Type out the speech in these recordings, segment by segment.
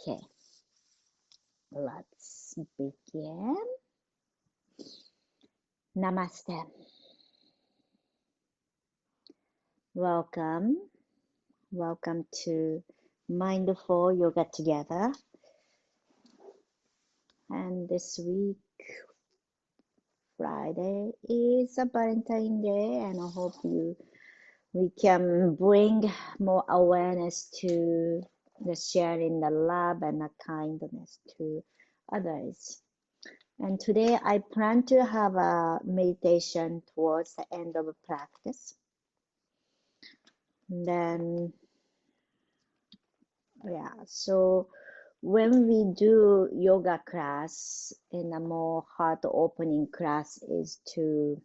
Okay, let's begin. Namaste. Welcome. Welcome to Mindful Yoga Together. And this week, Friday, is a Valentine's Day, and I hope we can bring more awareness to the sharing the love and the kindness to others. And today I plan to have a meditation towards the end of the practice. And then, so when we do yoga class in a more heart opening class is to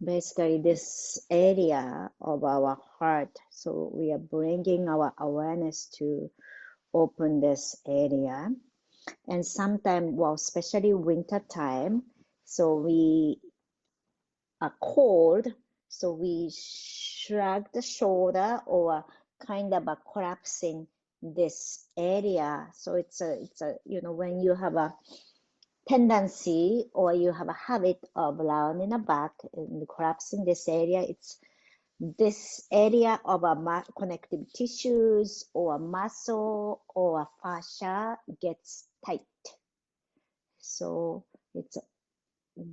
basically this area of our heart. So we are bringing our awareness to open this area. And sometimes, well, especially winter time, so we are cold, so we shrug the shoulder or kind of a collapsing this area. So it's a when you have a tendency or you have a habit of rounding the back and collapsing this area, it's this area of a connective tissues or muscle or fascia gets tight. So it's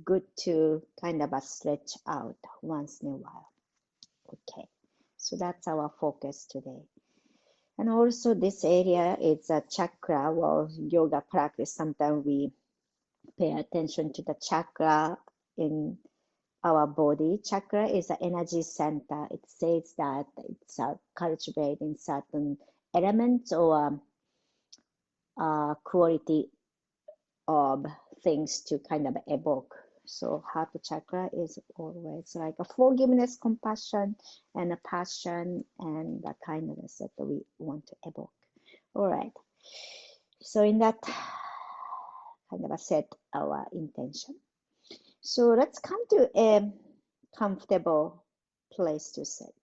good to kind of a stretch out once in a while. Okay, so that's our focus today. And also this area is a chakra. Well, yoga practice, sometimes we pay attention to the chakra in our body. Chakra is an energy center. It says that it's cultivating certain elements or quality of things to kind of evoke. So heart chakra is always like a forgiveness, compassion, and a passion and the kindness that we want to evoke. All right. So in that kind of a set our intention. So let's come to a comfortable place to sit.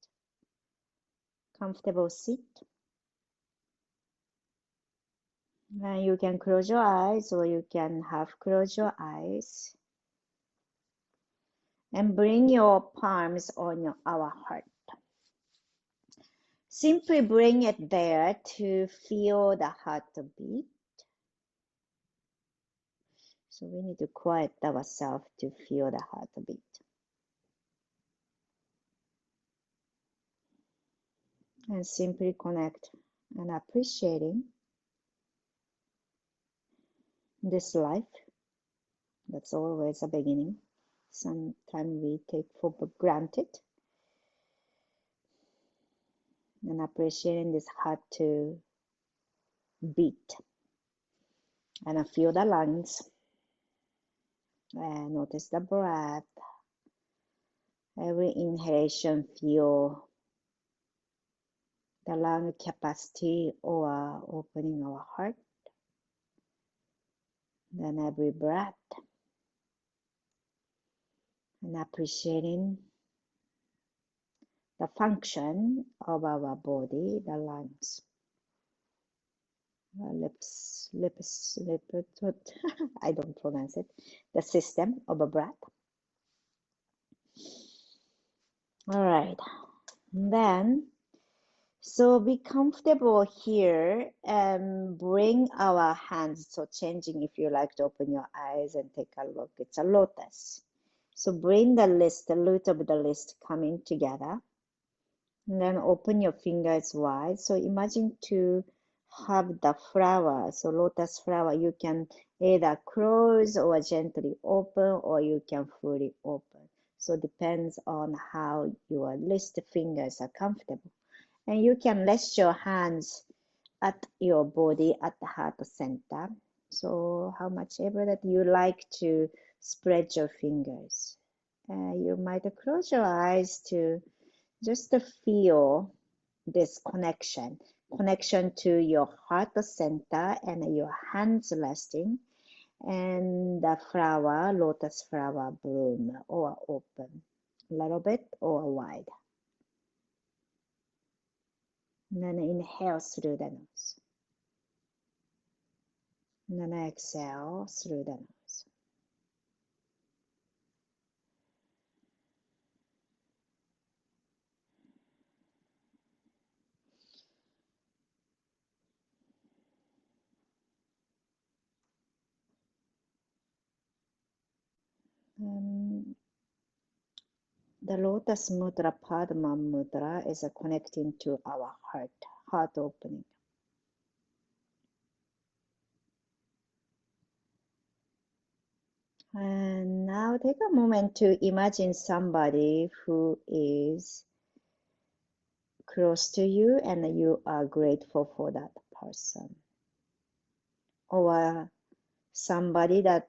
Comfortable seat. And you can close your eyes or you can half close your eyes. And bring your palms on our heart. Simply bring it there to feel the heartbeat. So we need to quiet ourselves to feel the heartbeat. And simply connect and appreciating this life. That's always a beginning. Sometimes we take for granted. And appreciating this heart to beat. And I feel the lungs. And notice the breath. Every inhalation, feel the lung capacity or opening our heart. Then every breath and appreciating the function of our body, the lungs, lips, I don't pronounce it, the system of a breath. All right, and then so be comfortable here and bring our hands. So changing, if you like to open your eyes and take a look, it's a lotus. So bring the root of the list coming together. And then open your fingers wide. So imagine to have the flower. So lotus flower, you can either close or gently open, or you can fully open. So it depends on how your wrist fingers are comfortable. And you can rest your hands at your body at the heart center. So how much ever that you like to spread your fingers. You might close your eyes to just to feel this connection to your heart center and your hands resting and the flower, lotus flower bloom or open a little bit or wide. And then inhale through the nose. And then exhale through the nose. The Lotus Mudra, Padma Mudra, is connecting to our heart opening. And now take a moment to imagine somebody who is close to you and you are grateful for that person. Or somebody that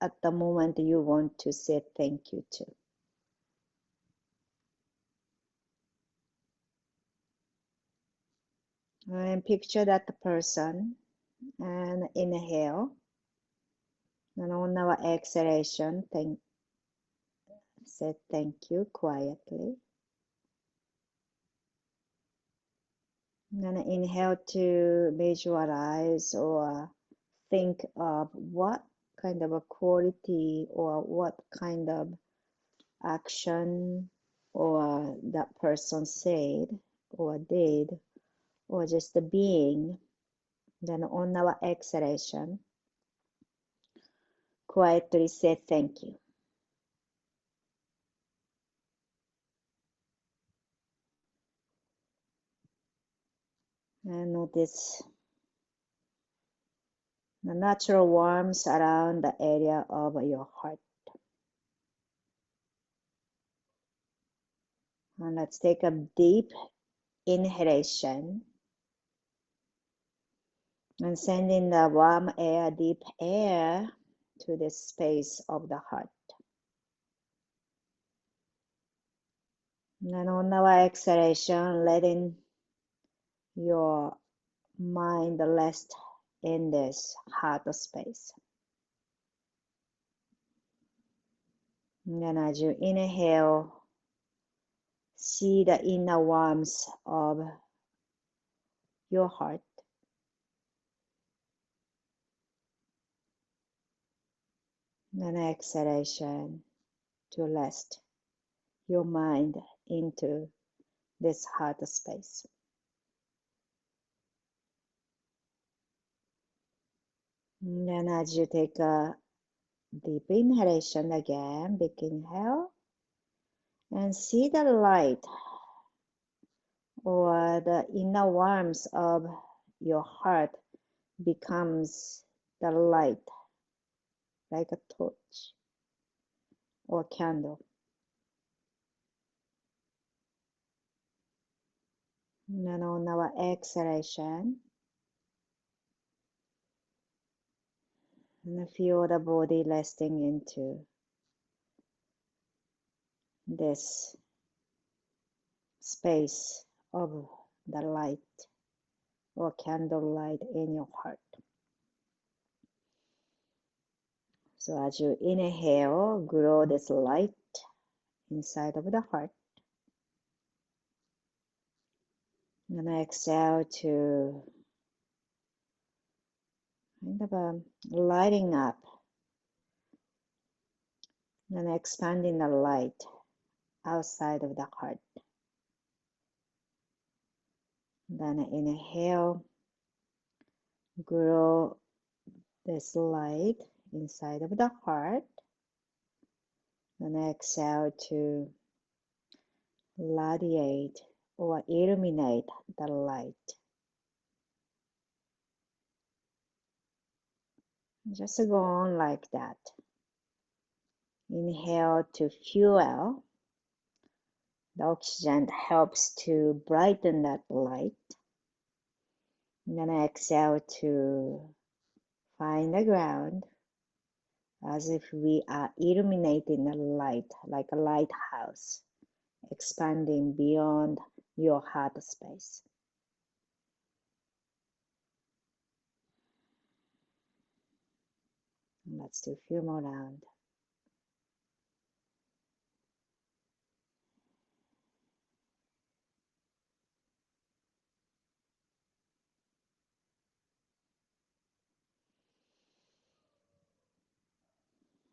at the moment you want to say thank you to. And picture that person and inhale. And on our exhalation, say thank you quietly. And inhale to visualize or think of what kind of a quality or what kind of action or that person said or did or just the being. Then on our exhalation, quietly say thank you. And notice the natural warmth around the area of your heart. And let's take a deep inhalation and sending the warm air, deep air to the space of the heart. And on our exhalation, letting your mind rest in this heart space. And then as you inhale, see the inner warmth of your heart. And then exhalation to rest your mind into this heart space. And then as you take a deep inhalation again, big inhale, and see the light or the inner warmth of your heart becomes the light, like a torch or candle. And then on our exhalation, and feel the body resting into this space of the light or candle light in your heart. So as you inhale, grow this light inside of the heart. And exhale to kind of lighting up and expanding the light outside of the heart. Then inhale, grow this light inside of the heart. And exhale to radiate or illuminate the light. Just go on like that. Inhale to fuel. The oxygen helps to brighten that light. And then exhale to find the ground as if we are illuminating the light like a lighthouse, expanding beyond your heart space. Let's do a few more rounds.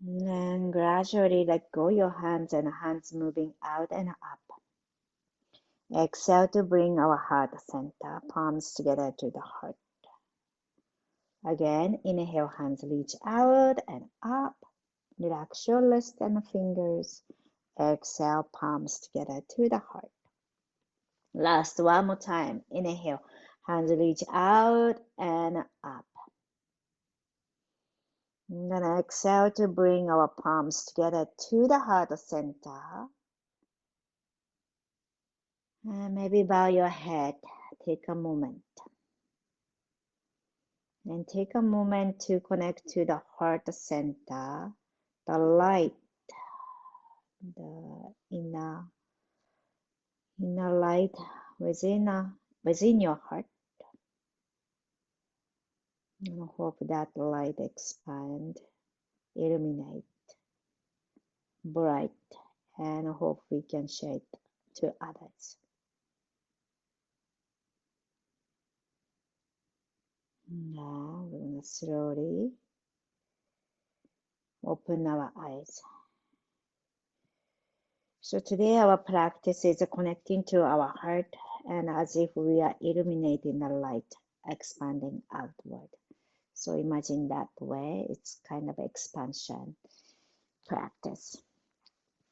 And gradually let go your hands and hands moving out and up. Exhale to bring our heart center, palms together to the heart. Again, inhale, hands reach out and up. Relax your wrists and fingers. Exhale, palms together to the heart. Last one more time. Inhale, hands reach out and up. And then exhale to bring our palms together to the heart center. And maybe bow your head. Take a moment. And take a moment to connect to the heart center, the light, the inner light within your heart. And hope that light expand, illuminate, bright, and hope we can share it to others. Now we're going to slowly open our eyes. So today our practice is connecting to our heart and as if we are illuminating the light, expanding outward. So imagine that way, it's kind of expansion practice.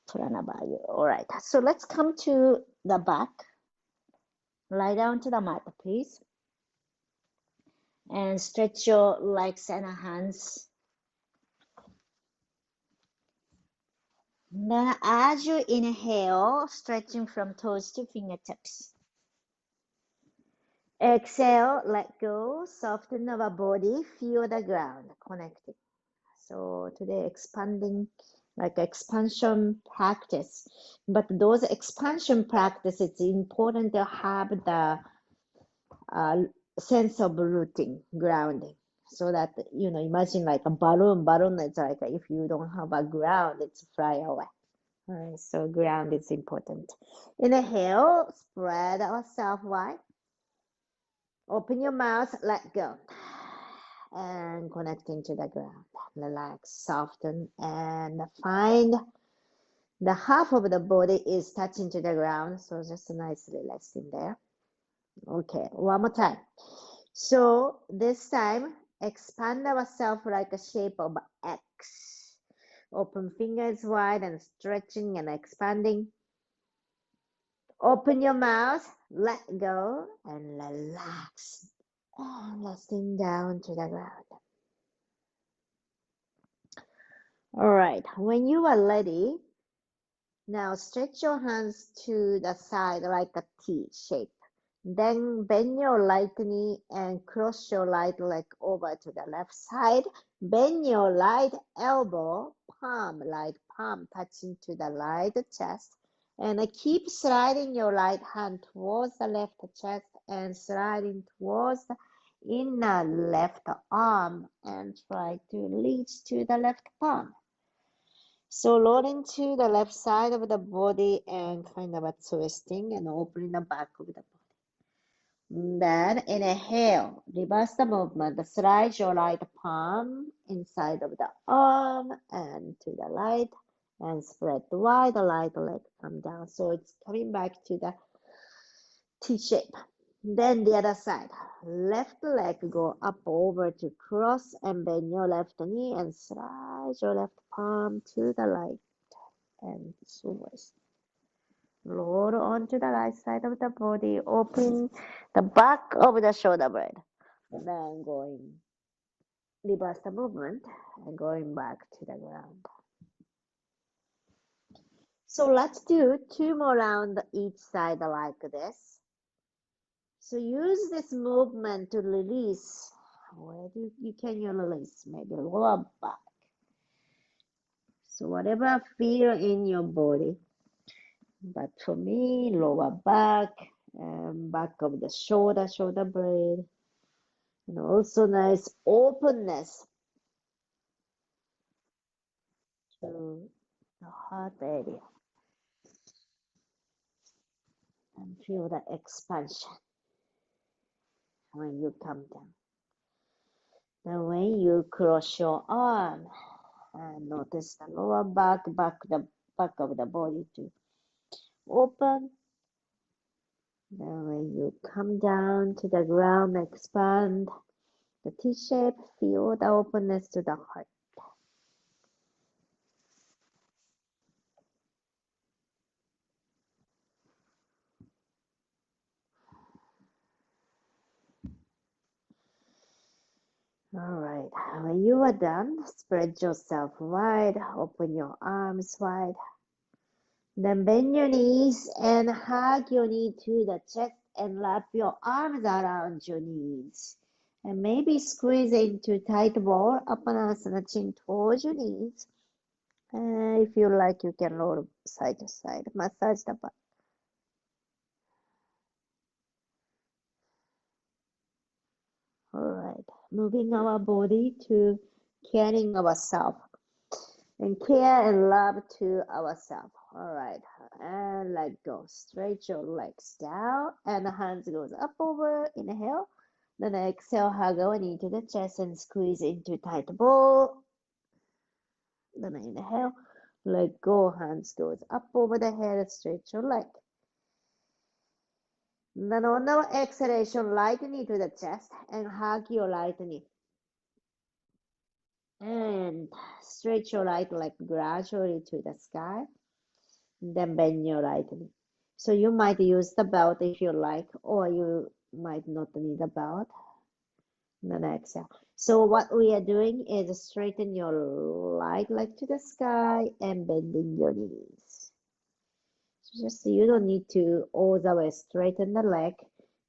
Pranavayu. All right, so let's come to the back. Lie down to the mat, please. And stretch your legs and hands. Then as you inhale, stretching from toes to fingertips. Exhale, let go, soften our body, feel the ground, connecting. So today expanding, like expansion practice. But those expansion practices, it's important to have the sense of rooting, grounding. So that, imagine like a balloon. Balloon is like if you don't have a ground, it's fly away. All right, so ground is important. Inhale, spread ourselves wide. Open your mouth, let go. And connecting to the ground. Relax, soften, and find the half of the body is touching to the ground. So just nicely resting there. Okay, one more time. So this time, expand ourselves like a shape of X. Open fingers wide and stretching and expanding. Open your mouth, let go, and relax. And resting down to the ground. All right, when you are ready, now stretch your hands to the side like a T shape. Then bend your right knee and cross your right leg over to the left side. Bend your right elbow, right palm touching to the right chest. And keep sliding your right hand towards the left chest and sliding towards the inner left arm and try to reach to the left palm. So rolling to the left side of the body and kind of a twisting and opening the back of the body. Then inhale, reverse the movement, slide your right palm inside of the arm and to the right and spread wide, the right leg come down. So it's coming back to the T shape. Then the other side, left leg go up over to cross and bend your left knee and slide your left palm to the right and towards. Roll onto the right side of the body, open the back of the shoulder blade. Then going, reverse the movement and going back to the ground. So let's do 2 more rounds each side like this. So use this movement to release. Where you can release? Maybe lower back. So whatever feel in your body. But for me, lower back, back of the shoulder blade. And also nice openness to the heart area. And feel the expansion when you come down. Then when you cross your arm, And notice the lower back, the back of the body to open. Then when you come down to the ground, expand the T-shape, feel the openness to the heart. All right, when you are done, spread yourself wide, open your arms wide. Then bend your knees and hug your knee to the chest and wrap your arms around your knees. And maybe squeeze into tight ball, Apanasana, chin towards your knees. And if you like, you can roll side to side, massage the back. All right, moving our body to caring ourselves and care and love to ourselves. All right, and let go. Stretch your legs down and the hands goes up over. Inhale. Then exhale, hug our knee to the chest and squeeze into tight ball. Then inhale, let go, hands goes up over the head, stretch your leg. Then on our exhalation, light knee to the chest and hug your right knee. And stretch your right leg gradually to the sky. Then bend your right knee. So you might use the belt if you like, or you might not need a belt. Then exhale. So what we are doing is straighten your right leg to the sky and bending your knees. So just you don't need to all the way straighten the leg,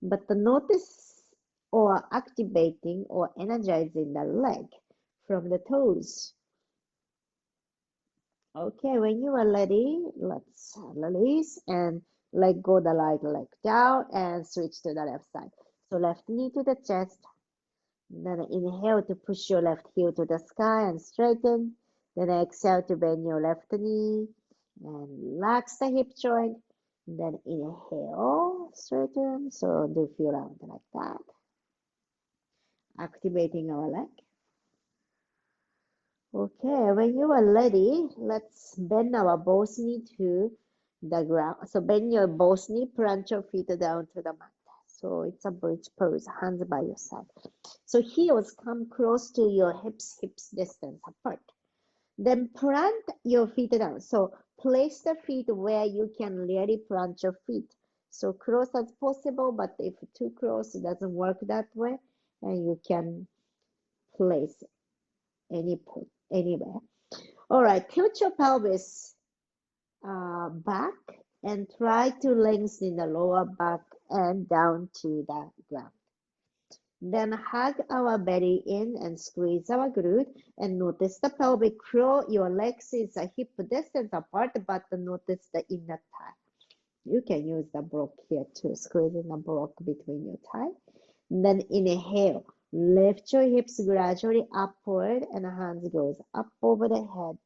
but the notice or activating or energizing the leg from the toes. Okay, when you are ready, let's release and let go the right leg down and switch to the left side. So left knee to the chest. Then inhale to push your left heel to the sky and straighten. Then exhale to bend your left knee and relax the hip joint. Then inhale, straighten. So do a few rounds like that. Activating our leg. Okay, when you are ready, let's bend our both knee to the ground. So bend your both knee, plant your feet down to the mat. So it's a bridge pose, hands by your side. So heels come close to your hips distance apart. Then plant your feet down. So place the feet where you can really plant your feet. So close as possible, but if too close, it doesn't work that way. And you can place anywhere. All right, tilt your pelvis back and try to lengthen the lower back and down to the ground. Then hug our belly in and squeeze our glute and notice the pelvic floor. Your legs is a hip distance apart, but notice the inner thigh. You can use the block here to squeeze in the block between your thigh. Then inhale, lift your hips gradually upward and hands goes up over the head.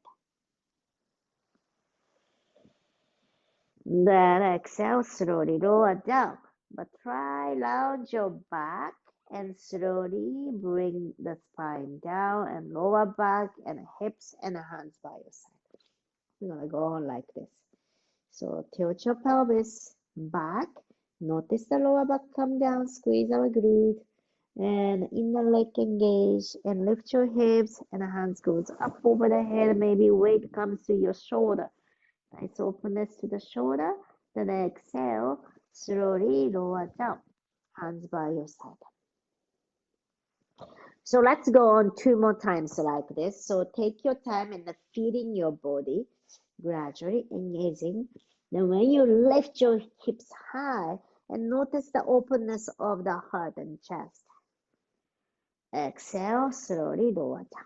Then exhale, slowly lower down, but try lounge your back and slowly bring the spine down and lower back and hips and hands by your side. We're gonna go on like this. So tilt your pelvis back, notice the lower back come down, squeeze our glute and inner leg engage and lift your hips and hands goes up over the head. Maybe weight comes to your shoulder. Nice openness to the shoulder. Then exhale, slowly lower down, hands by your side. So let's go on 2 more times like this. So take your time and feeling your body, gradually engaging. Then when you lift your hips high and notice the openness of the heart and chest. Exhale, slowly lower down.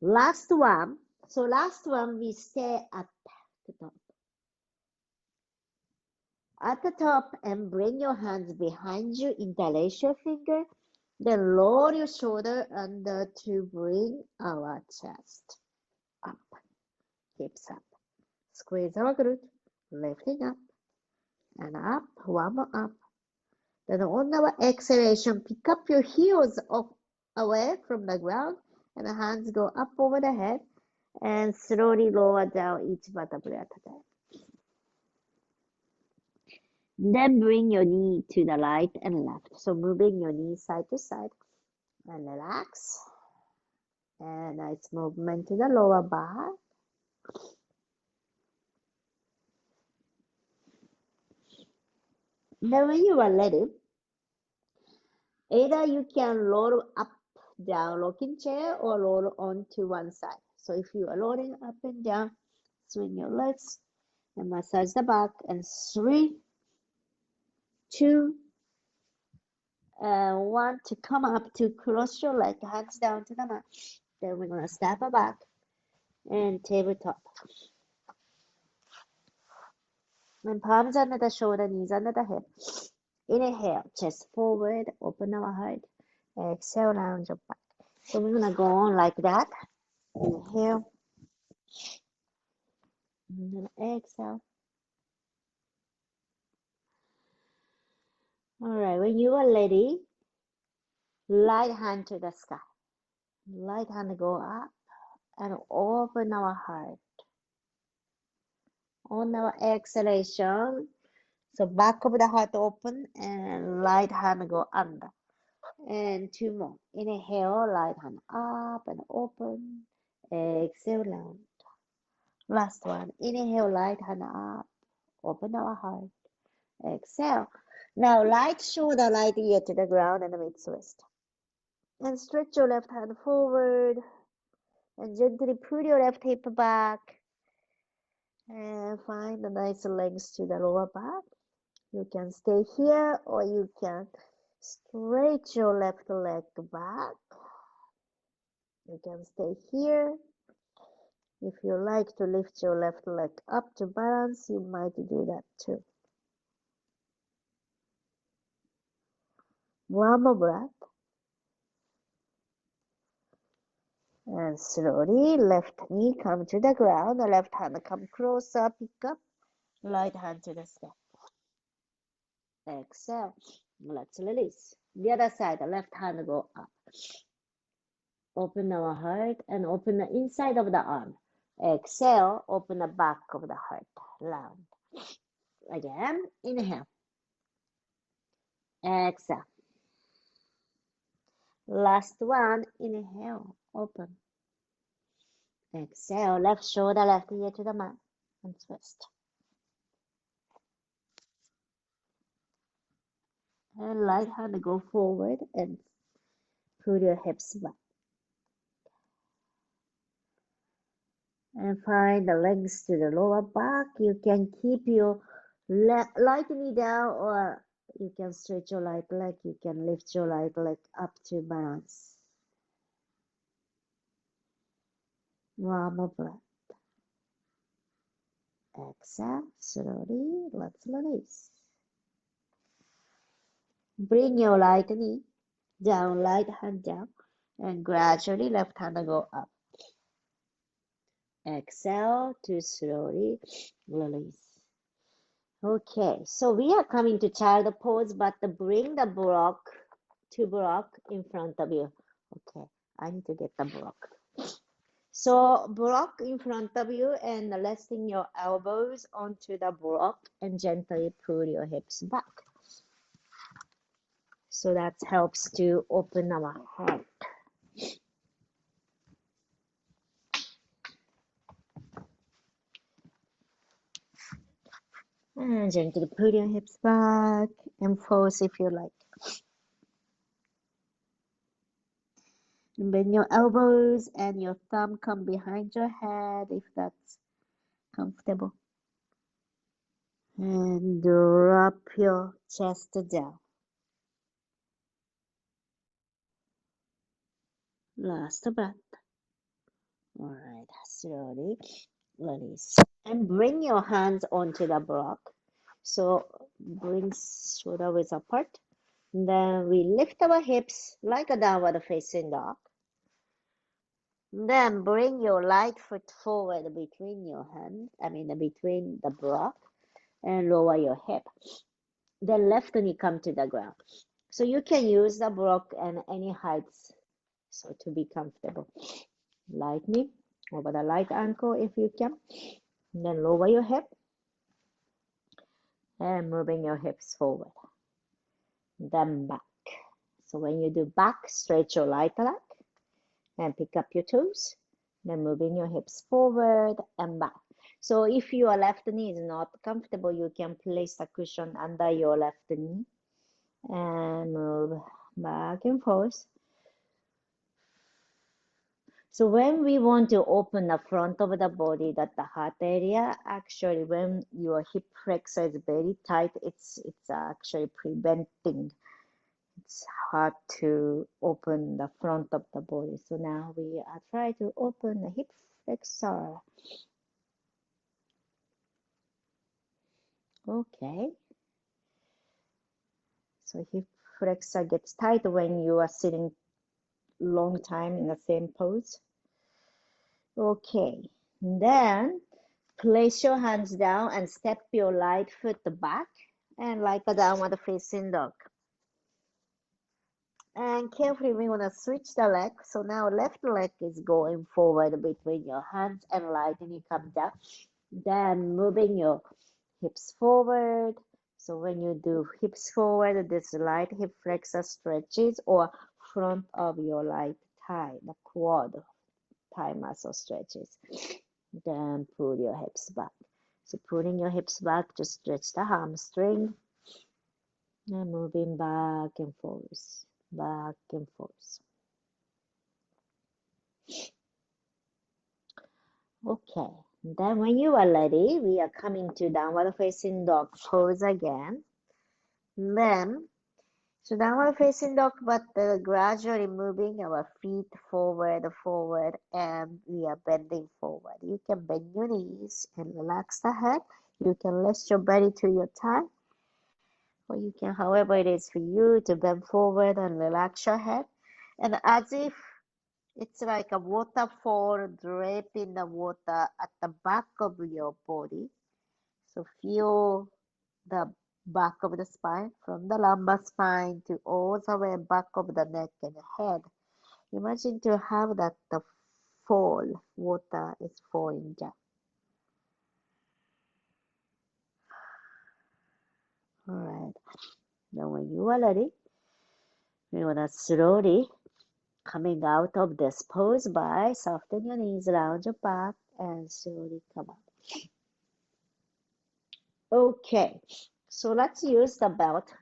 Last one. So last one, we stay at the top. At the top and bring your hands behind you, interlace your finger, then lower your shoulder under to bring our chest up, hips up. Squeeze our glute, lifting up and up, one more up. Then on our exhalation, pick up your heels off away from the ground, and the hands go up over the head, and slowly lower down each vertebrae at a time. Then bring your knee to the right and left. So moving your knee side to side and relax. And nice movement to the lower back. Then when you are ready, either you can roll up, down, rocking chair, or roll onto one side. So if you are rolling up and down, swing your legs and massage the back. And 3, 2, and 1 to come up to cross your leg, hands down to the mat. Then we're gonna step back and tabletop. And palms under the shoulder, knees under the hip. Inhale, chest forward, open our heart. Exhale, round your back. So we're gonna go on like that. Inhale. And then exhale. All right, when you are ready, right hand to the sky. Right hand go up and open our heart. On our exhalation, so back of the heart open and right hand go under. And 2 more. Inhale, right hand up and open. Exhale, round. Last one. Inhale, right hand up. Open our heart. Exhale. Now, right shoulder, right ear to the ground and mid twist. And stretch your left hand forward. And gently pull your left hip back. And find the nice length to the lower back. You can stay here or you can stretch your left leg back. You can stay here. If you like to lift your left leg up to balance, you might do that too. One more breath. And slowly, left knee come to the ground, the left hand come closer, pick up, right hand to the sky. Exhale. Let's release. The other side, the left hand go up. Open our heart and open the inside of the arm. Exhale, open the back of the heart. Round. Again, inhale. Exhale. Last one, inhale, open. Exhale, left shoulder, left ear to the mat, and twist. And right hand go forward and pull your hips back. And find the legs to the lower back. You can keep your right knee down or you can stretch your right leg. You can lift your right leg up to balance. One more breath. Exhale, slowly, let's release. Bring your right knee down, right hand down, and gradually left hand go up. Exhale to slowly release. Okay, so we are coming to child pose, but bring the block in front of you. Okay, I need to get the block. So block in front of you and resting your elbows onto the block and gently pull your hips back. So that helps to open our heart. And gently pull your hips back and pause if you like. And bend your elbows and your thumb come behind your head if that's comfortable. And drop your chest down. Last breath. All right, slowly release. And bring your hands onto the block. So bring shoulder width apart. Then we lift our hips like a downward facing dog. Then bring your right foot forward between your hands, between the block, and lower your hip. Then left knee come to the ground. So you can use the block and any heights So to be comfortable, light knee over the right ankle if you can. And then lower your hip and moving your hips forward, then back. So when you do back, stretch your right leg and pick up your toes, then moving your hips forward and back. So if your left knee is not comfortable, you can place the cushion under your left knee and move back and forth. So when we want to open the front of the body, that the heart area, actually when your hip flexor is very tight, it's actually preventing. It's hard to open the front of the body. So now we are trying to open the hip flexor. Okay. So hip flexor gets tight when you are sitting long time in the same pose. Okay. Then place your hands down and step your right foot back and like a downward facing dog. And carefully we're gonna switch the leg. So now left leg is going forward between your hands and right knee come down. Then moving your hips forward. So when you do hips forward, this right hip flexor stretches or front of your right thigh, the quad thigh muscle stretches. Then pull your hips back. So pulling your hips back to stretch the hamstring and moving back and forth, back and forth. Okay, then when you are ready, we are coming to downward facing dog pose again. Then, so downward facing dog, but gradually moving our feet forward, and we are bending forward. You can bend your knees and relax the head. You can rest your belly to your thigh, or you can, however it is for you, to bend forward and relax your head. And as if it's like a waterfall draping the water at the back of your body. So feel the back of the spine, from the lumbar spine to all the way back of the neck and head. Imagine to have that the water is falling down. All right. Now when you are ready, we want to slowly coming out of this pose by soften your knees, round your back, and slowly come out. Okay, so let's use the belt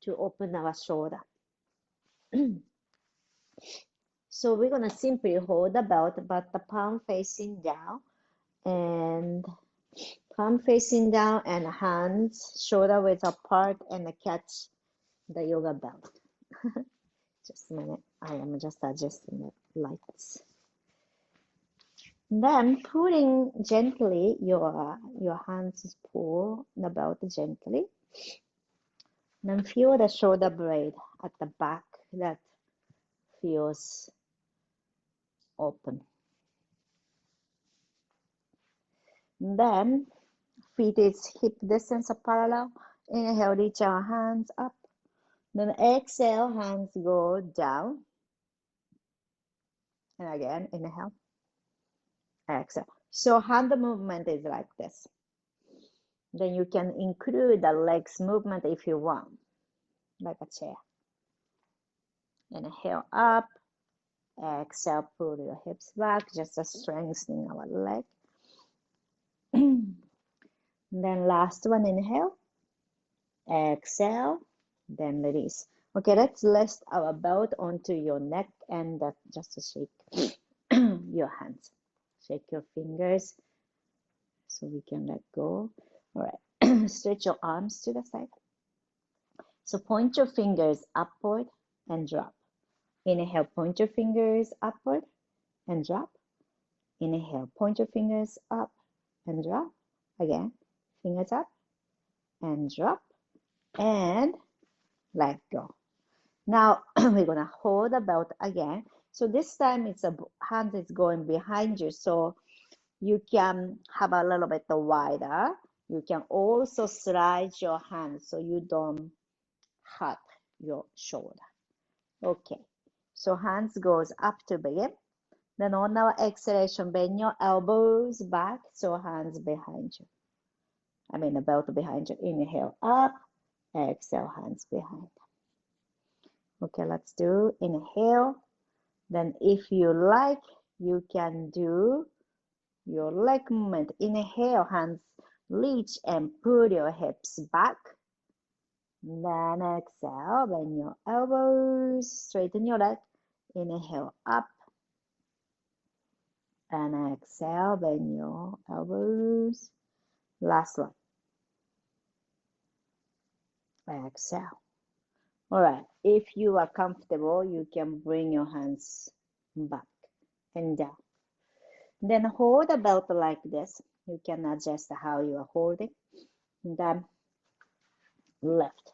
to open our shoulder. So we're gonna simply hold the belt, but the palm facing down, and palm facing down, and hands shoulder width apart, and catch the yoga belt. Just a minute, I am just adjusting the lights. Then pulling gently, your hands pull the belt gently. Then feel the shoulder blade at the back that feels open. Then feet is hip distance parallel. Inhale, reach our hands up. Then exhale, hands go down. And again, inhale, exhale. So hand movement is like this. Then you can include the legs movement if you want, like a chair. Inhale up, exhale, pull your hips back, just strengthening our leg. Then last one, inhale, exhale, then release. Okay, let's rest our belt onto your neck and just shake your hands. Shake your fingers so we can let go. All right, stretch your arms to the side. So point your fingers upward and drop. Inhale, point your fingers upward and drop. Inhale, point your fingers up and drop. Again, fingers up and drop and let go. Now we're gonna hold the belt again. So this time it's a hand is going behind you, so you can have a little bit wider. You can also slide your hand so you don't hurt your shoulder. Okay, So hands goes up to begin. Then on our exhalation, bend your elbows back, so hands behind you. I mean the belt behind you. Inhale up, exhale, hands behind. Okay, let's do inhale. Then if you like, you can do your leg movement. Inhale, hands reach and pull your hips back. Then exhale, bend your elbows, straighten your leg. Inhale up. And exhale, bend your elbows. Last one. Exhale. All right. If you are comfortable, you can bring your hands back and down. Then hold the belt like this. You can adjust how you are holding. Then left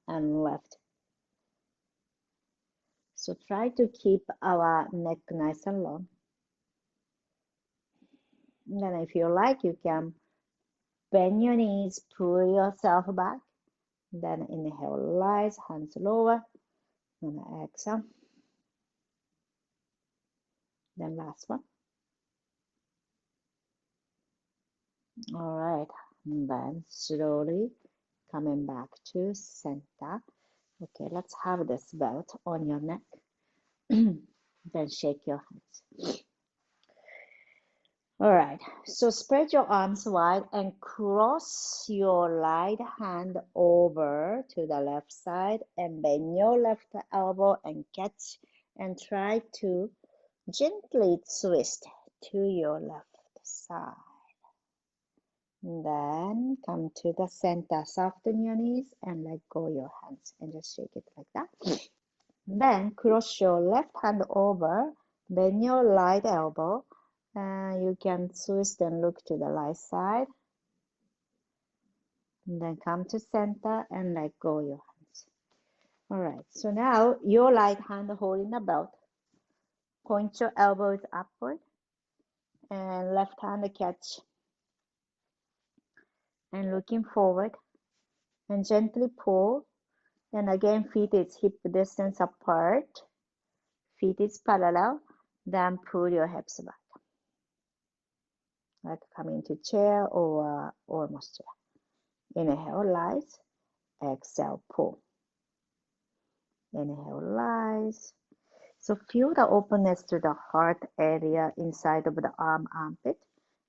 and left. So try to keep our neck nice and long. And then if you like, you can bend your knees, pull yourself back. Then inhale, rise, hands lower. And exhale. Then last one. All right. And then slowly coming back to center. Okay, let's have this belt on your neck. Then shake your hands. All right, so spread your arms wide and cross your right hand over to the left side and bend your left elbow and catch and try to gently twist to your left side. Then come to the center, soften your knees and let go your hands and just shake it like that. Then cross your left hand over, bend your right elbow. You can twist and look to the right side. And then come to center and let go your hands. All right, so now your right hand holding the belt. Point your elbows upward and left hand catch. And looking forward and gently pull. And again, feet is hip distance apart. Feet is parallel. Then pull your hips back. Like coming to chair or almost chair. Inhale, rise. Exhale, pull. Inhale, rise. So feel the openness to the heart area inside of the armpit.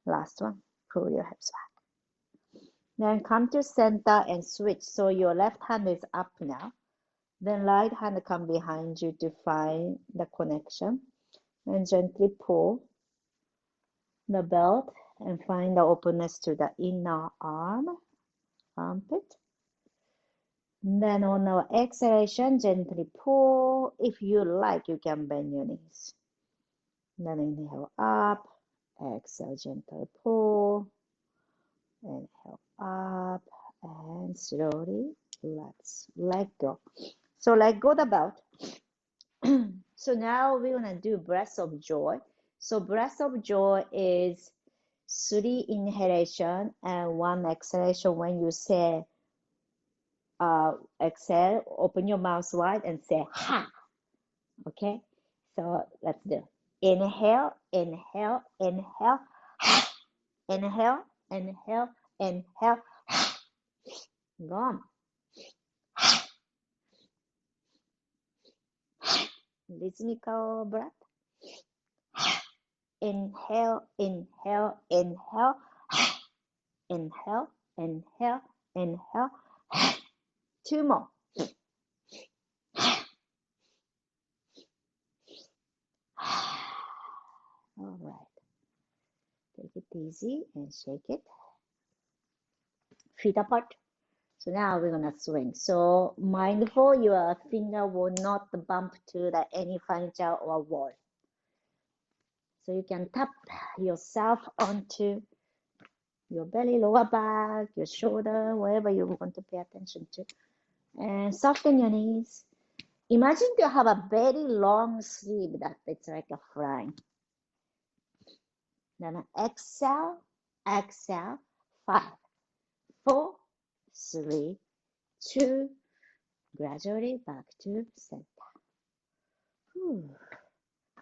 Last one, pull your hips back. Then come to center and switch. So your left hand is up now. Then right hand come behind you to find the connection. And gently pull the belt and find the openness to the inner armpit. And then on our exhalation, gently pull. If you like, you can bend your knees. Then inhale up, exhale, gently pull. Inhale up and slowly let's let go. So let go the belt. So now we're gonna do breath of joy. So breath of joy is 3 inhalation and 1 exhalation. When you say exhale, open your mouth wide and say ha. Okay, so let's do inhale, inhale, inhale, ha. Inhale, inhale, inhale, ha. Gone. Rhythmical breath. Inhale, inhale, inhale, inhale, inhale, inhale. 2 more. All right. Take it easy and shake it. Feet apart. So now we're gonna swing. So mindful, your finger will not bump to any furniture or wall. So you can tap yourself onto your belly, lower back, your shoulder, wherever you want to pay attention to. And soften your knees. Imagine to have a very long sleeve that it's like a flying. Then exhale, exhale, 5, 4, 3, 2, gradually back to center.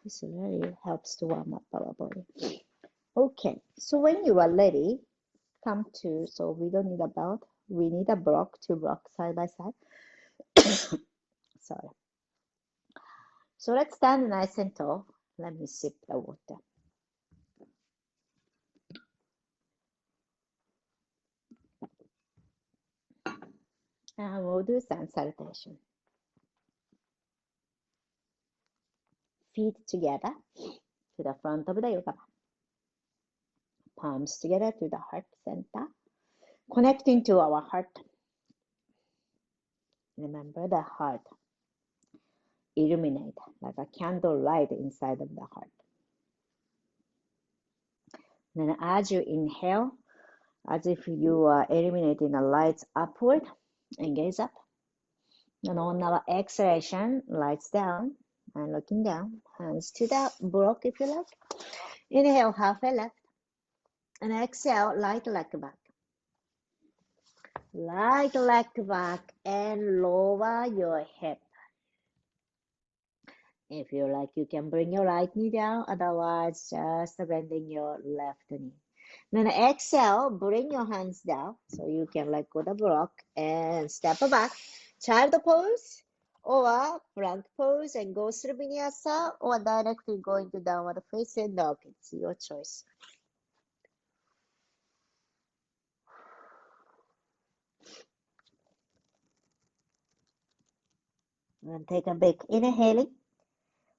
This really helps to warm up our body. Okay, so when you are ready, come to, so we don't need a belt, we need a block, two blocks side by side. Sorry. So let's stand nice and tall. Let me sip the water. And we'll do sun salutation. Feet together to the front of the yoga mat. Palms together to the heart center. Connecting to our heart. Remember the heart. Illuminate like a candle light inside of the heart. Then as you inhale, as if you are illuminating the lights upward and gaze up. And on our exhalation, lights down and looking down, hands to the block if you like. Inhale, halfway left. And exhale, light leg back. Light leg back and lower your hip. If you like, you can bring your right knee down, otherwise just bending your left knee. Then exhale, bring your hands down so you can let go the block and step back. Child pose or plank pose and go through vinyasa or directly go into downward facing dog. It's your choice. And take a big inhaling.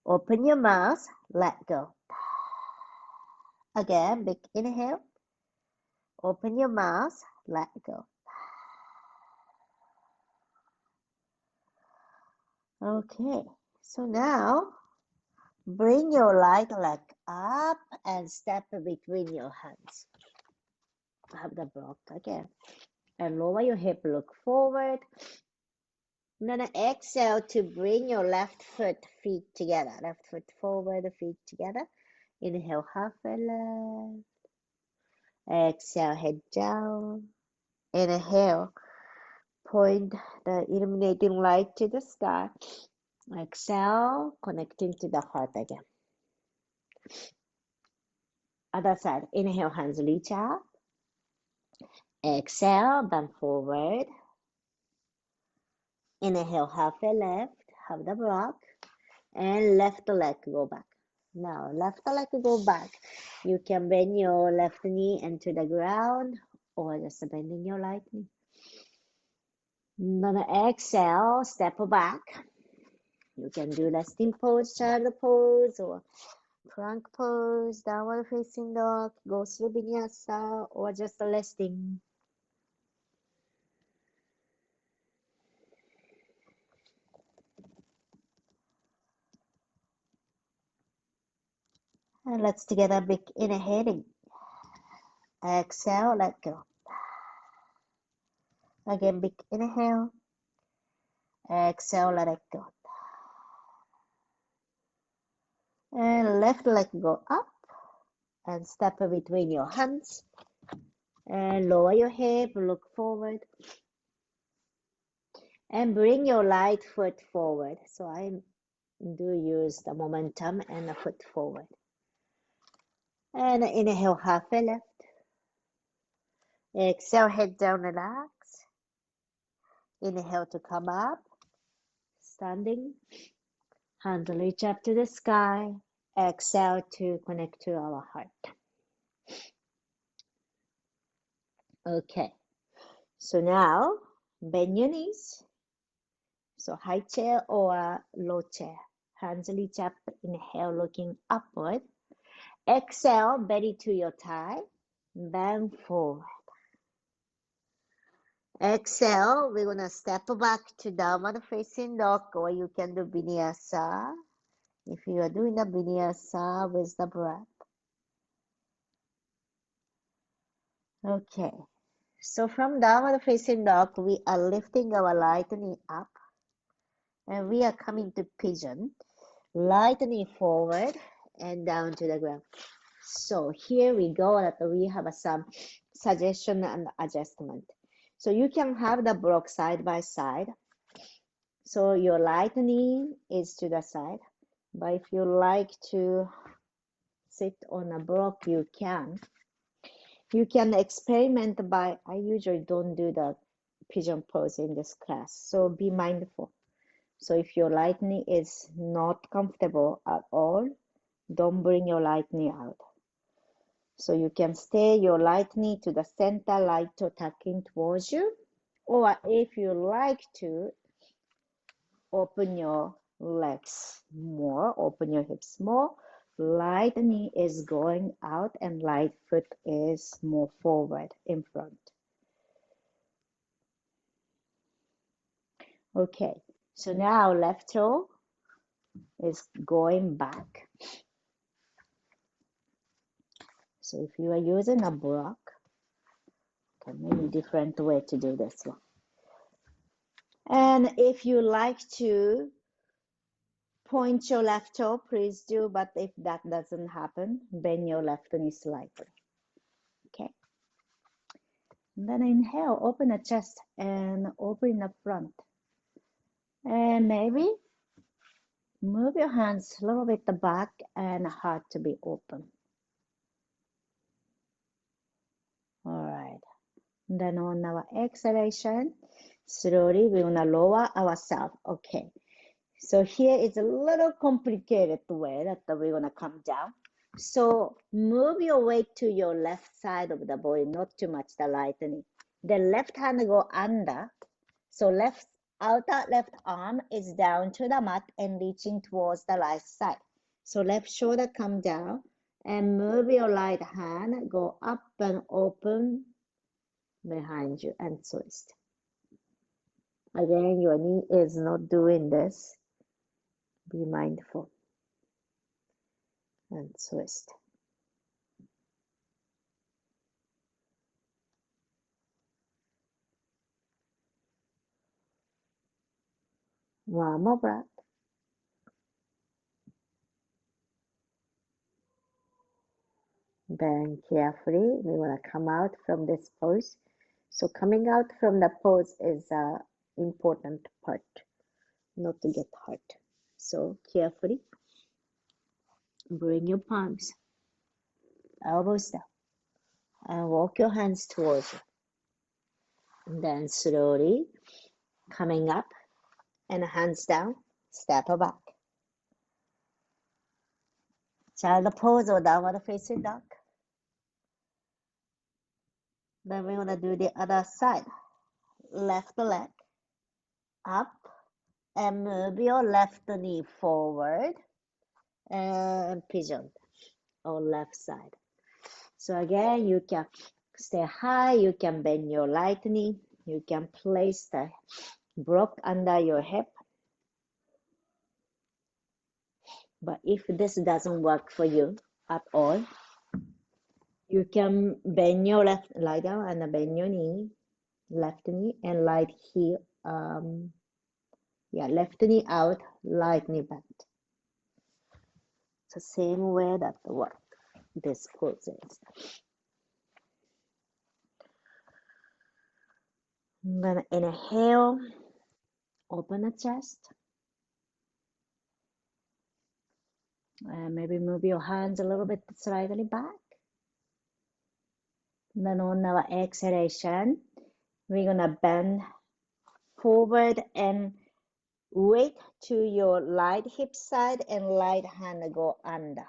Open your mouth, let go. Again, big inhale. Open your mouth, let go. Okay, so now bring your right leg up and step between your hands. Have the block again. And lower your hip, look forward. Then exhale to bring your left foot, feet together. Left foot forward, feet together. Inhale, halfway left. Exhale, head down. Inhale, point the illuminating light to the sky. Exhale, connecting to the heart again. Other side, inhale, hands reach up. Exhale, bend forward. Inhale, halfway left, have the block. And left leg go back. Now, left leg go back. You can bend your left knee into the ground or just bending your right knee. Then exhale, step back. You can do resting pose, child pose, or plank pose, downward facing dog, go through vinyasa, or just resting. And let's together big inhaling. Exhale, let go. Again, big inhale. Exhale, let it go. And left leg go up and step between your hands. And lower your hip, look forward. And bring your right foot forward. So I do use the momentum and the foot forward. And inhale, halfway left. Exhale, head down, relax. Inhale to come up. Standing. Hands reach up to the sky. Exhale to connect to our heart. Okay. So now, bend your knees. So high chair or low chair. Hands reach up. Inhale, looking upward. Exhale, belly to your thigh. Bend forward. Exhale, we're going to step back to downward facing dog, or you can do vinyasa if you are doing the vinyasa with the breath. Okay, so from downward facing dog, we are lifting our right knee up and we are coming to pigeon. Right knee forward and down to the ground. So here we go, that we have some suggestion and adjustment. So you can have the block side by side. So your right knee is to the side But if you like to sit on a block, you can. You can experiment by, I usually don't do the pigeon pose in this class, so be mindful. So if your right knee is not comfortable at all, don't bring your right knee out. So you can stay your right knee to the center, right toe tucking towards you. Or if you like to, open your legs more, open your hips more. Right knee is going out and right foot is more forward in front. Okay, so now left toe is going back. So if you are using a block, okay, maybe different way to do this one. And if you like to point your left toe, please do, but if that doesn't happen, bend your left knee slightly. Okay. And then inhale, open the chest and open the front. And maybe move your hands a little bit back and heart to be open. All right. And then on our exhalation, slowly we're gonna lower ourselves. Okay. So here is a little complicated way that we're gonna come down. So move your weight to your left side of the body, not too much the right knee. The left hand go under. So outer left arm is down to the mat and reaching towards the right side. So left shoulder come down and move your right hand, go up and open behind you and twist. Again, your knee is not doing this. Be mindful and twist. One more breath. Then carefully, we want to come out from this pose. So coming out from the pose is an important part, not to get hurt. So carefully, bring your palms, elbows down, and walk your hands towards you. And then slowly coming up and hands down, step back. Child pose or downward facing dog. Then we're gonna do the other side. Left leg up and move your left knee forward and pigeon on left side. So again, you can stay high, you can bend your right knee, you can place the block under your hip. But if this doesn't work for you at all, you can bend your left, lie down and bend your knee, left knee and right heel, left knee out, right knee bent. It's the same way that work this pose is. I'm gonna inhale, open the chest. And maybe move your hands a little bit slightly back. And then on our exhalation, we're gonna bend forward and weight to your right hip side and right hand go under.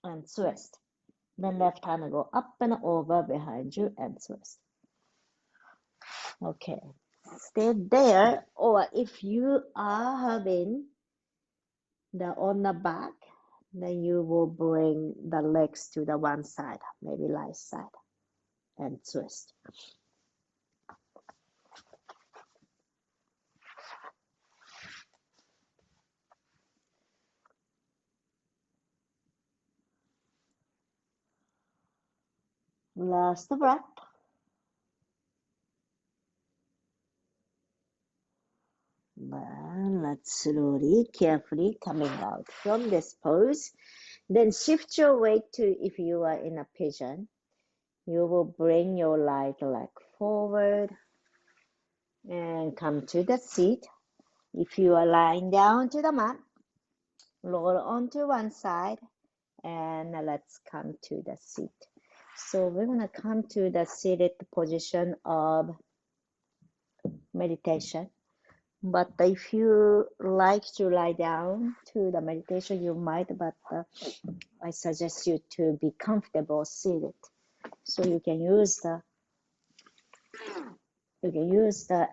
And twist. Then left hand go up and over behind you and twist. Okay, stay there. Or if you are having on the back, then you will bring the legs to the one side, maybe right side, and twist. Last breath. Then let's slowly, carefully coming out from this pose. Then shift your weight to, if you are in a pigeon, you will bring your right leg forward and come to the seat. If you are lying down to the mat, roll onto one side, and let's come to the seat. So we're going to come to the seated position of meditation. But if you like to lie down to the meditation, you might, but I suggest you to be comfortable seated. So you can use the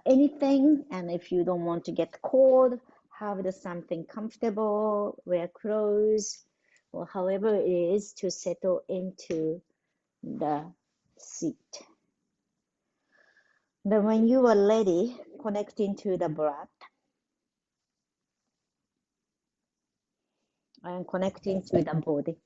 anything, and if you don't want to get cold, have something comfortable, wear clothes, or however it is to settle into the seat. Then when you are ready, connecting to the breath and connecting to the body.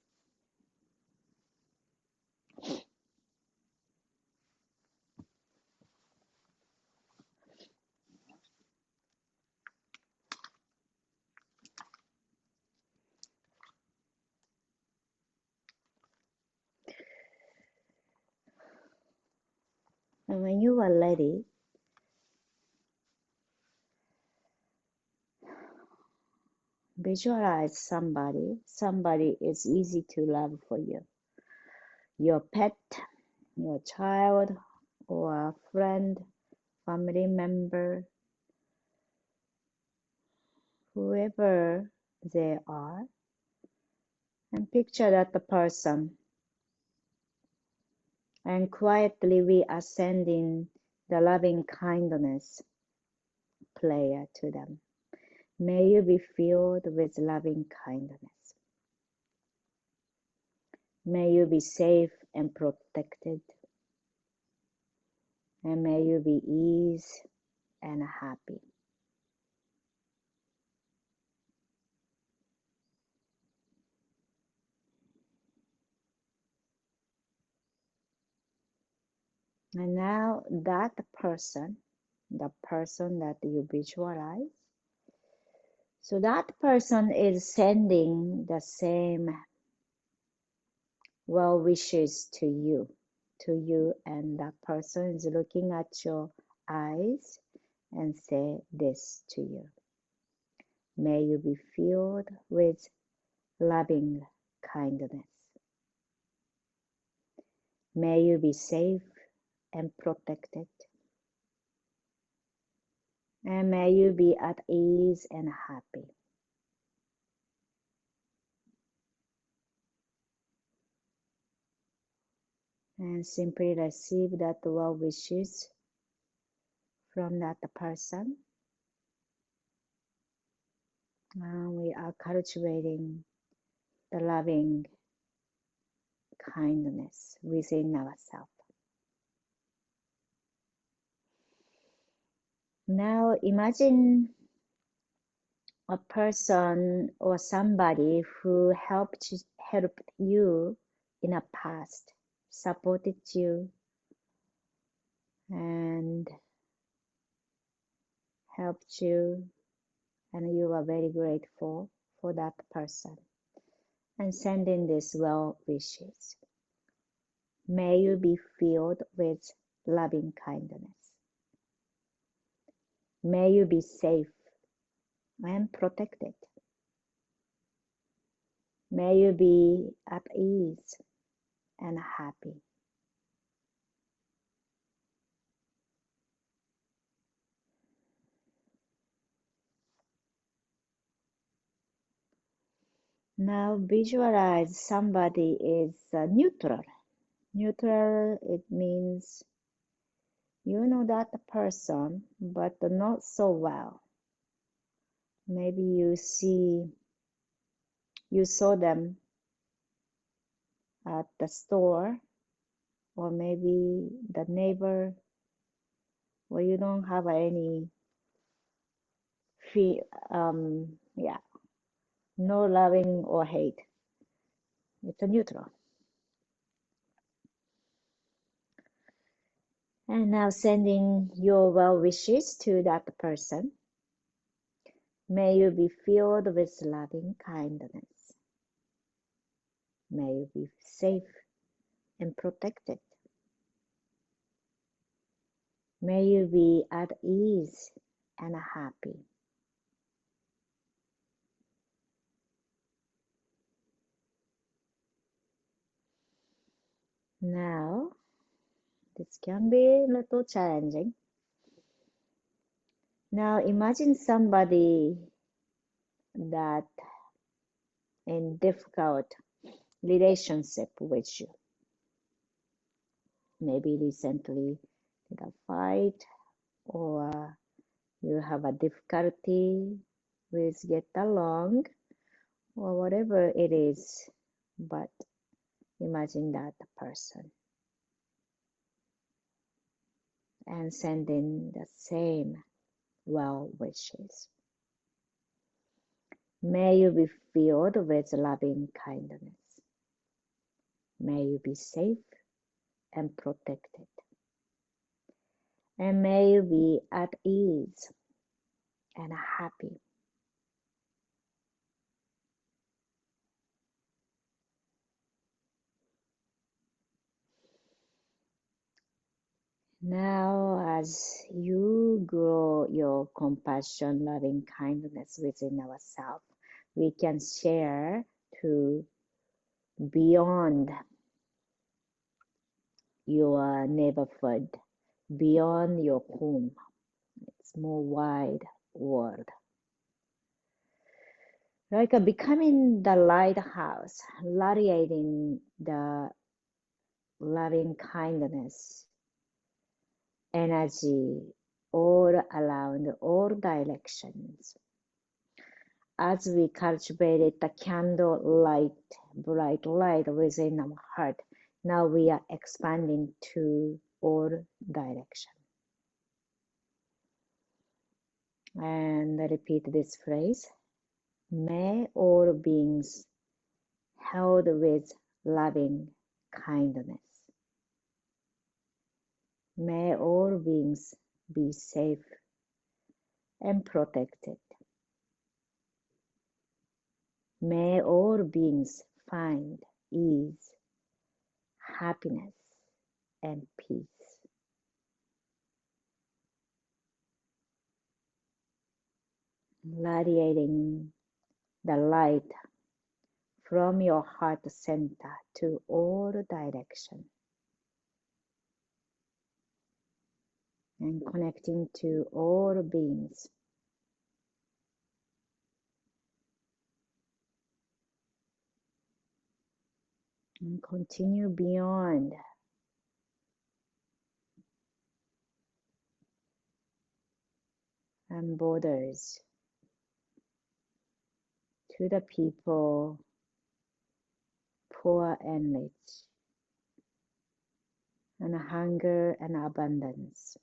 And when you are ready, visualize somebody. Somebody is easy to love for you. Your pet, your child, or a friend, family member, whoever they are, and picture that the person. And quietly we are sending the loving kindness prayer to them. May you be filled with loving kindness. May you be safe and protected. And may you be ease and happy. And now that person, the person that you visualize, so that person is sending the same well wishes to you, and that person is looking at your eyes and say this to you. May you be filled with loving kindness. May you be safe and protected. And may you be at ease and happy. And simply receive that well wishes from that person. And we are cultivating the loving kindness within ourselves. Now imagine a person or somebody who helped you in the past, supported you, and helped you, and you are very grateful for that person, and sending these well wishes. May you be filled with loving kindness. May you be safe and protected. May you be at ease and happy. Now visualize somebody is neutral. Neutral, it means you know that person, but not so well. Maybe you saw them at the store, or maybe the neighbor, or you don't have any no loving or hate. It's a neutral. And now sending your well wishes to that person. May you be filled with loving kindness. May you be safe and protected. May you be at ease and happy. Now, this can be a little challenging. Now, imagine somebody that in difficult relationship with you. Maybe recently in a fight or you have a difficulty with get along or whatever it is, but imagine that person and send in the same well wishes. May you be filled with loving kindness. May you be safe and protected. And may you be at ease and happy. Now, as you grow your compassion, loving kindness within ourselves, we can share to beyond your neighborhood, beyond your home. It's more wide world. Like becoming the lighthouse, radiating the loving kindness energy all around all directions. As we cultivated the candle light, bright light within our heart, now we are expanding to all directions. And repeat this phrase. May all beings held with loving kindness. May all beings be safe and protected. May all beings find ease, happiness, and peace. Radiating the light from your heart center to all directions and connecting to all beings. And continue beyond and borders to the people, poor and rich, and hunger and abundance,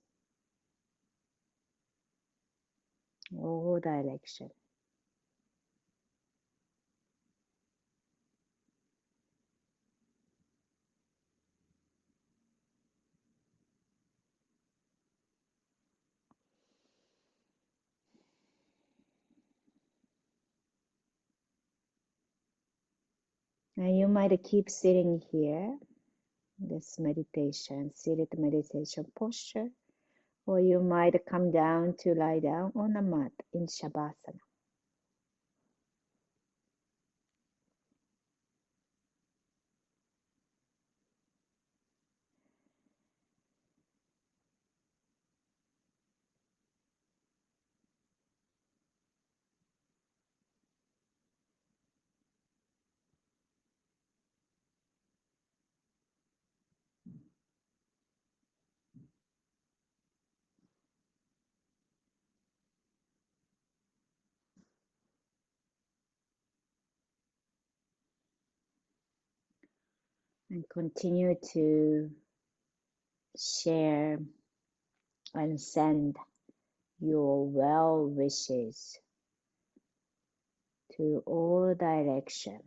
all directions. And you might keep sitting here, this meditation, seated meditation posture, or you might come down to lie down on a mat in Shavasana. And continue to share and send your well wishes to all directions.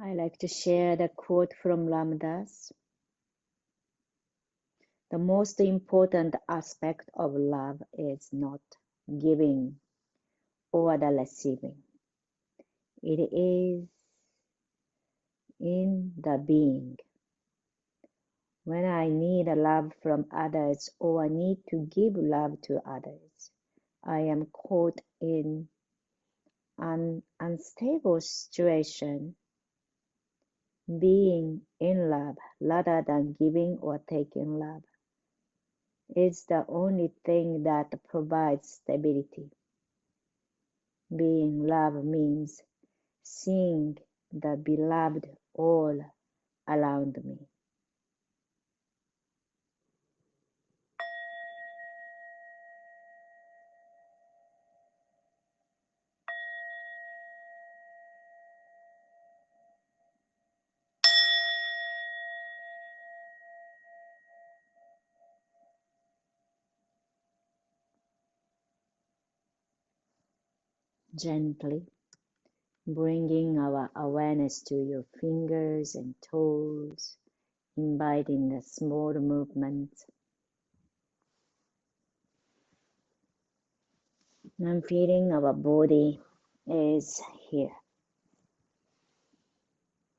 I like to share the quote from Ramdas. The most important aspect of love is not giving or the receiving. It is in the being. When I need love from others or need to give love to others, I am caught in an unstable situation. Being in love rather than giving or taking love is the only thing that provides stability. Being love means seeing the beloved all around me. Gently bringing our awareness to your fingers and toes, inviting the small movements. And feeling our body is here.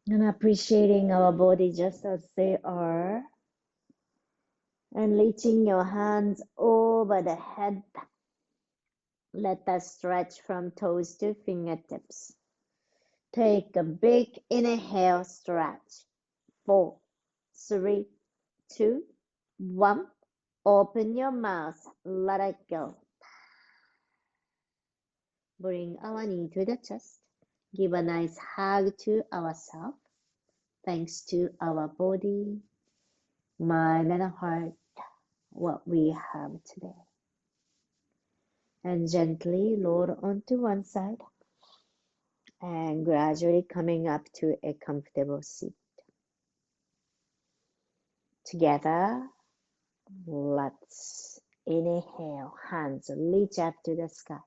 And appreciating our body just as they are. And reaching your hands over the head. Let us stretch from toes to fingertips. Take a big inhale, stretch. 4, 3, 2, 1. Open your mouth, let it go. Bring our knee to the chest. Give a nice hug to ourselves. Thanks to our body, mind, and heart, what we have today. And gently lower onto one side and gradually coming up to a comfortable seat. Together, let's inhale, hands reach up to the sky.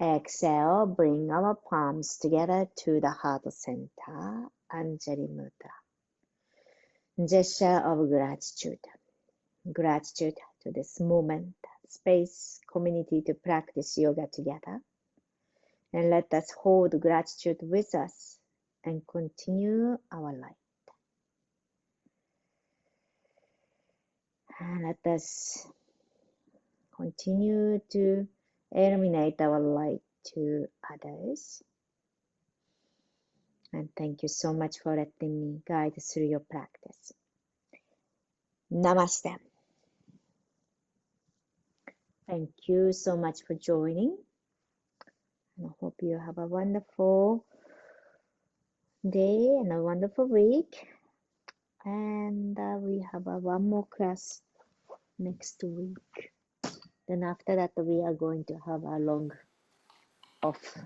Exhale, bring our palms together to the heart center, Anjali Mudra. Gesture of gratitude. Gratitude to this moment, space, community to practice yoga together. And let us hold gratitude with us and continue our life. And let us continue to illuminate our light to others. And thank you so much for letting me guide through your practice. Namaste. Thank you so much for joining. And I hope you have a wonderful day and a wonderful week. And we have one more class next week. Then after that, we are going to have a long off.